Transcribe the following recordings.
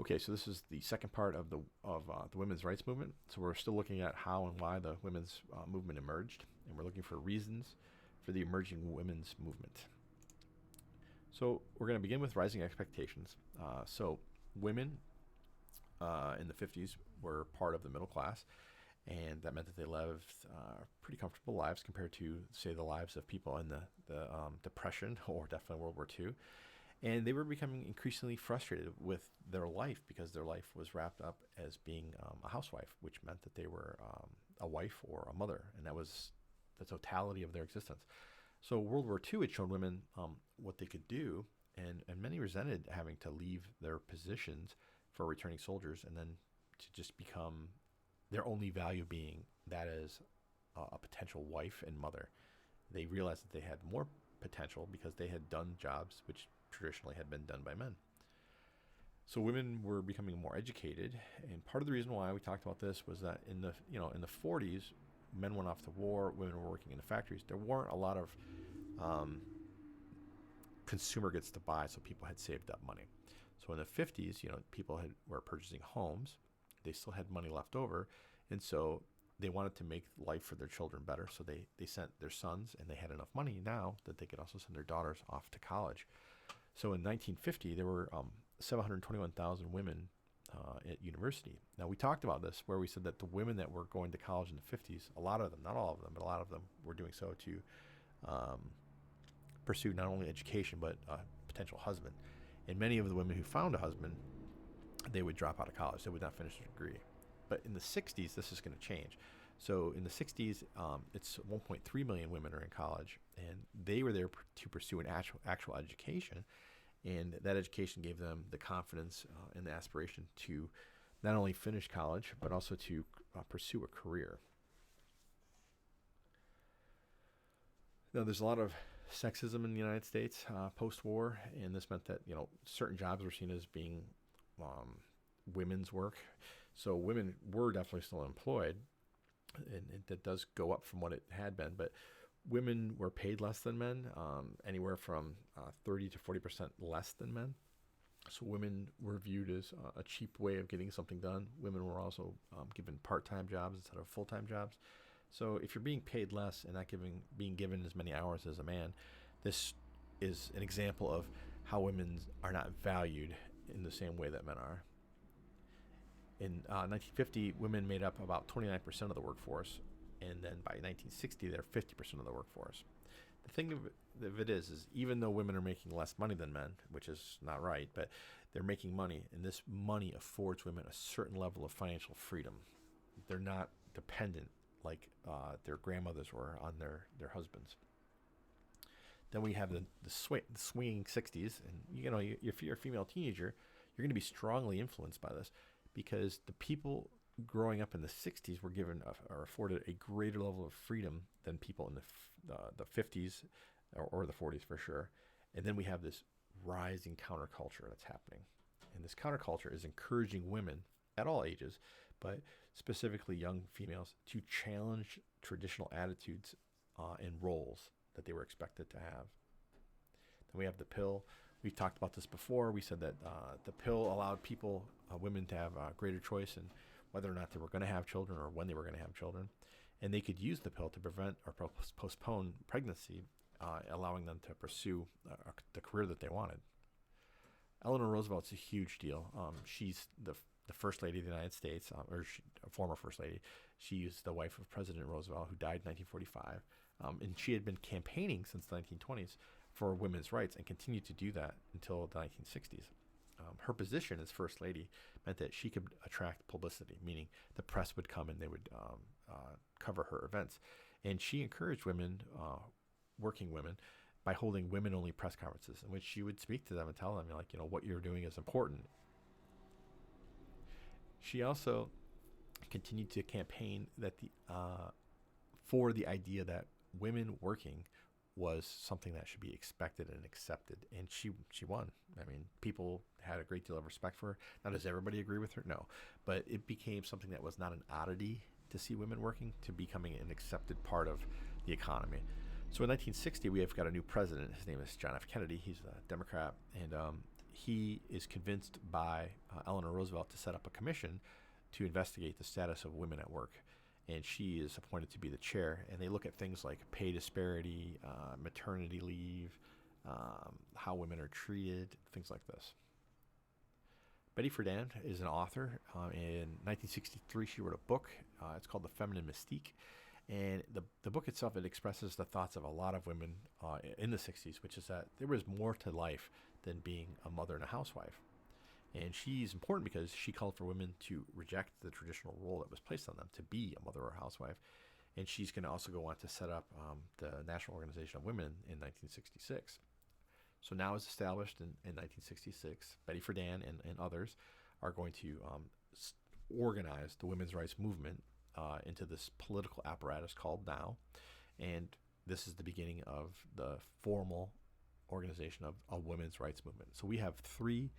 Okay, so this is the second part of the women's rights movement. So we're still looking at how and why the women's movement emerged, and we're looking for reasons for the emerging women's movement. So we're going to begin with rising expectations. So women in the 50s were part of the middle class, and that meant that they lived pretty comfortable lives compared to, say, the lives of people in the Depression or definitely World War II. And they were becoming increasingly frustrated with their life because their life was wrapped up as being a housewife, which meant that they were a wife or a mother, and that was the totality of their existence. So World War II had shown women what they could do, and many resented having to leave their positions for returning soldiers and then to just become their only value being that as a potential wife and mother. They realized that they had more potential because they had done jobs which traditionally had been done by men. So women were becoming more educated, and part of the reason why we talked about this was that in the 40s, men went off to war, women were working in the factories. There weren't a lot of consumer goods to buy, so people had saved up money. So in the 50s, people were purchasing homes. They still had money left over, and so they wanted to make life for their children better. So they sent their sons, and they had enough money now that they could also send their daughters off to college. So in 1950, there were 721,000 women at university. Now, we talked about this where we said that the women that were going to college in the 50s, a lot of them, not all of them, but a lot of them were doing so to pursue not only education, but a potential husband. And many of the women who found a husband, they would drop out of college. They would not finish their degree. But in the 60s, this is going to change. So in the 60s, it's 1.3 million women are in college, and they were there to pursue an actual education. And that education gave them the confidence and the aspiration to not only finish college, but also to pursue a career. Now, there's a lot of sexism in the United States post-war, and this meant that certain jobs were seen as being women's work. So women were definitely still employed, and that does go up from what it had been, but women were paid less than men, anywhere from 30 to 40% less than men. So women were viewed as a cheap way of getting something done. Women were also given part-time jobs instead of full-time jobs. So if you're being paid less and not being given as many hours as a man, this is an example of how women are not valued in the same way that men are. In 1950, women made up about 29% of the workforce, and then by 1960, they're 50% of the workforce. The thing of it is even though women are making less money than men, which is not right, but they're making money, and this money affords women a certain level of financial freedom. They're not dependent like their grandmothers were on their husbands. Then we have the swinging 60s, and if you're a female teenager, you're going to be strongly influenced by this, because the people growing up in the 60s were given or afforded a greater level of freedom than people in the 50s or the 40s for sure. And then we have this rising counterculture that's happening. And this counterculture is encouraging women at all ages, but specifically young females, to challenge traditional attitudes and roles that they were expected to have. Then we have the pill. We've talked about this before. We said that the pill allowed women to have greater choice in whether or not they were going to have children or when they were going to have children. And they could use the pill to prevent or postpone pregnancy, allowing them to pursue the career that they wanted. Eleanor Roosevelt's a huge deal. She's the First Lady of the United States, a former First Lady. She is the wife of President Roosevelt, who died in 1945. And she had been campaigning since the 1920s for women's rights and continued to do that until the 1960s. Her position as First Lady meant that she could attract publicity, meaning the press would come and they would cover her events. And she encouraged women, working women, by holding women-only press conferences in which she would speak to them and tell them, what you're doing is important. She also continued to campaign that for the idea that women working was something that should be expected and accepted, and she won. I mean, people had a great deal of respect for her. Now, does everybody agree with her? No, but it became something that was not an oddity to see women working, to becoming an accepted part of the economy. So in 1960, we have got a new president. His name is John F. Kennedy. He's a Democrat, and he is convinced by Eleanor Roosevelt to set up a commission to investigate the status of women at work. And she is appointed to be the chair. And they look at things like pay disparity, maternity leave, how women are treated, things like this. Betty Friedan is an author. In 1963, she wrote a book. It's called The Feminine Mystique. And the book itself, it expresses the thoughts of a lot of women in the 60s, which is that there was more to life than being a mother and a housewife. And she's important because she called for women to reject the traditional role that was placed on them to be a mother or a housewife. And she's going to also go on to set up the National Organization of Women in 1966. So now it's established in 1966. Betty Friedan and others are going to organize the women's rights movement into this political apparatus called NOW. And this is the beginning of the formal organization of a women's rights movement. So we have three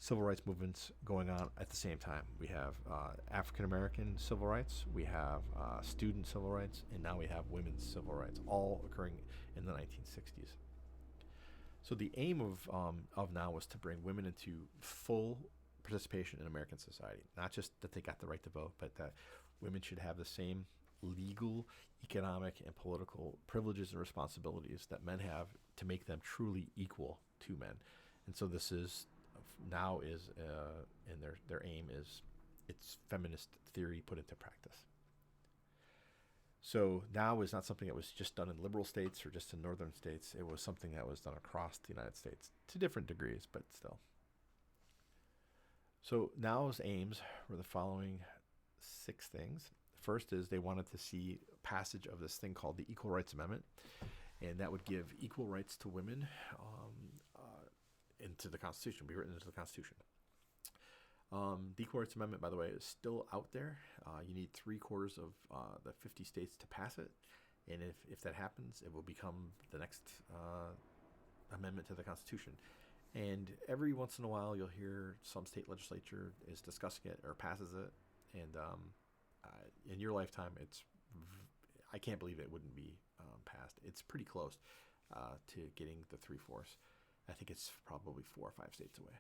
civil rights movements going on at the same time. We have African-American civil rights, we have student civil rights, and now we have women's civil rights, all occurring in the 1960s. So the aim of NOW was to bring women into full participation in American society. Not just that they got the right to vote, but that women should have the same legal, economic, and political privileges and responsibilities that men have to make them truly equal to men. And so this is, NOW is, and their aim is, it's feminist theory put into practice. So NOW is not something that was just done in liberal states or just in northern states. It was something that was done across the United States to different degrees, but still. So NOW's aims were the following 6 things. First is they wanted to see passage of this thing called the Equal Rights Amendment, and that would give equal rights to women into the Constitution, be written into the Constitution. The Equal Rights Amendment, by the way, is still out there. You need 3/4 of the 50 states to pass it, and if that happens, it will become the next amendment to the Constitution. And every once in a while, you'll hear some state legislature is discussing it or passes it, and in your lifetime, I can't believe it wouldn't be passed. It's pretty close to getting the 3/4. I think it's probably 4 or 5 states away.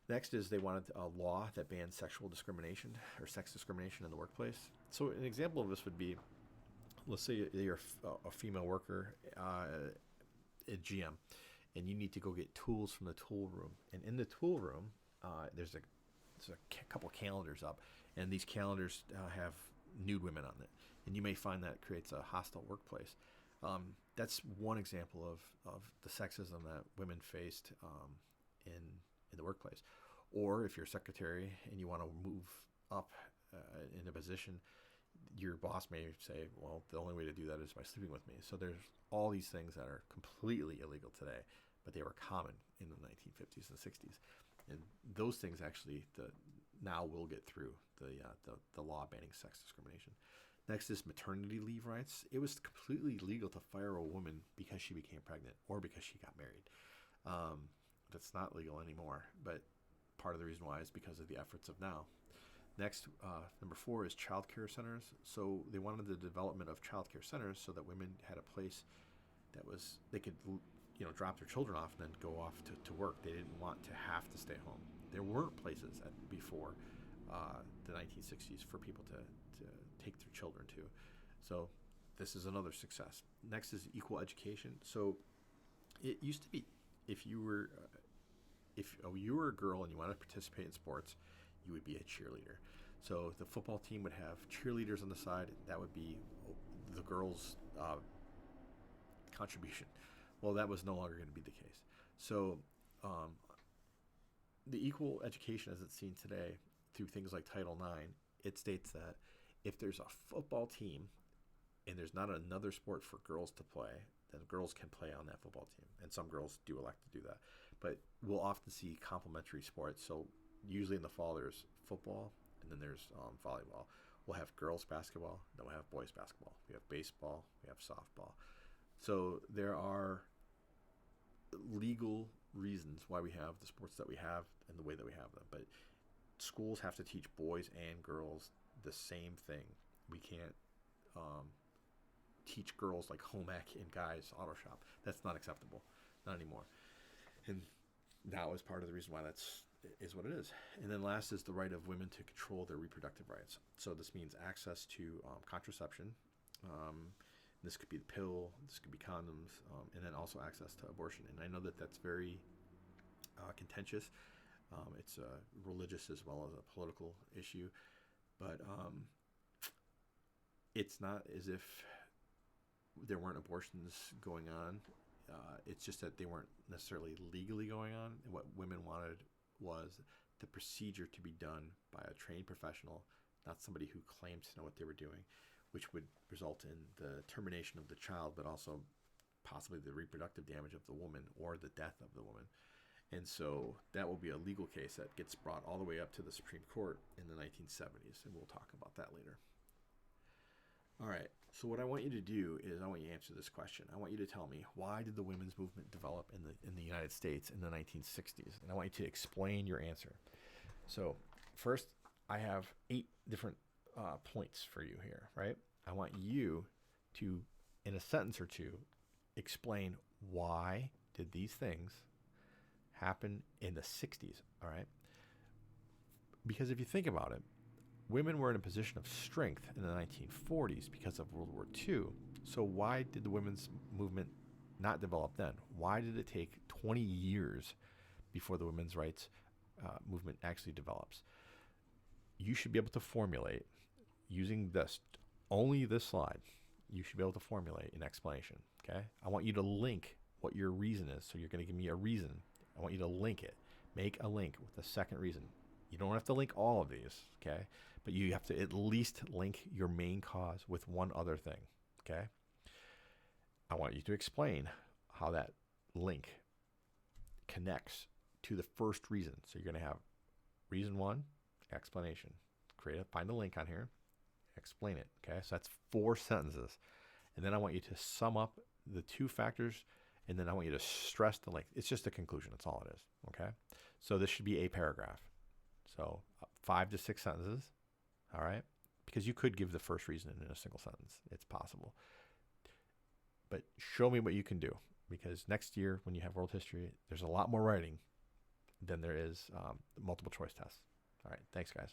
Next is they wanted a law that banned sexual discrimination or sex discrimination in the workplace. So an example of this would be, let's say you're a female worker at GM, and you need to go get tools from the tool room. And in the tool room, there's a couple calendars up, and these calendars have nude women on it. And you may find that creates a hostile workplace. That's one example of the sexism that women faced in the workplace. Or if you're a secretary and you want to move up in a position, your boss may say, well, the only way to do that is by sleeping with me. So there's all these things that are completely illegal today, but they were common in the 1950s and 60s. And those things actually now will get through the law banning sex discrimination. Next is maternity leave rights. It was completely legal to fire a woman because she became pregnant or because she got married. That's not legal anymore, but part of the reason why is because of the efforts of NOW. Next, number 4 is child care centers. So they wanted the development of child care centers so that women had a place that was, they could drop their children off and then go off to work. They didn't want to have to stay home. There weren't places before the 1960s for people to take their children to. So this is another success. Next is equal education. So it used to be if you were a girl and you wanted to participate in sports, you would be a cheerleader. So the football team would have cheerleaders on the side. That would be the girls' contribution. Well, that was no longer going to be the case. So the equal education as it's seen today through things like Title IX, it states that if there's a football team and there's not another sport for girls to play, then girls can play on that football team. And some girls do elect to do that. But we'll often see complementary sports. So usually in the fall there's football, and then there's volleyball. We'll have girls basketball, then we'll have boys basketball. We have baseball, we have softball. So there are legal reasons why we have the sports that we have and the way that we have them. But schools have to teach boys and girls the same thing. We can't teach girls like home ec and guys auto shop. That's not acceptable, not anymore. And now is part of the reason why is what it is. And then last is the right of women to control their reproductive rights. So this means access to contraception. This could be the pill. This could be condoms, and then also access to abortion. And I know that that's very contentious. It's a religious as well as a political issue, but it's not as if there weren't abortions going on. It's just that they weren't necessarily legally going on. And what women wanted was the procedure to be done by a trained professional, not somebody who claimed to know what they were doing, which would result in the termination of the child, but also possibly the reproductive damage of the woman or the death of the woman. And so that will be a legal case that gets brought all the way up to the Supreme Court in the 1970s, and we'll talk about that later. All right, so what I want you to do is I want you to answer this question. I want you to tell me, why did the women's movement develop in the United States in the 1960s? And I want you to explain your answer. So first, I have 8 different points for you here, right? I want you to, in a sentence or two, explain why did these things happen in the 60s, all right? Because if you think about it, women were in a position of strength in the 1940s because of World War II. So why did the women's movement not develop then? Why did it take 20 years before the women's rights movement actually develops? You should be able to formulate, using only this slide, you should be able to formulate an explanation, okay? I want you to link what your reason is. So you're going to give me a reason. I want you to link it. Make a link with the second reason. You don't have to link all of these, okay? But you have to at least link your main cause with one other thing, okay? I want you to explain how that link connects to the first reason. So you're going to have reason 1, explanation. Find a link on here, explain it, okay? So that's 4 sentences. And then I want you to sum up the 2 factors, and then I want you to stress the link. It's just a conclusion. That's all it is, okay? So this should be a paragraph. So 5 to 6 sentences, all right? Because you could give the first reason in a single sentence. It's possible. But show me what you can do, because next year when you have world history, there's a lot more writing than there is multiple choice tests. All right, thanks, guys.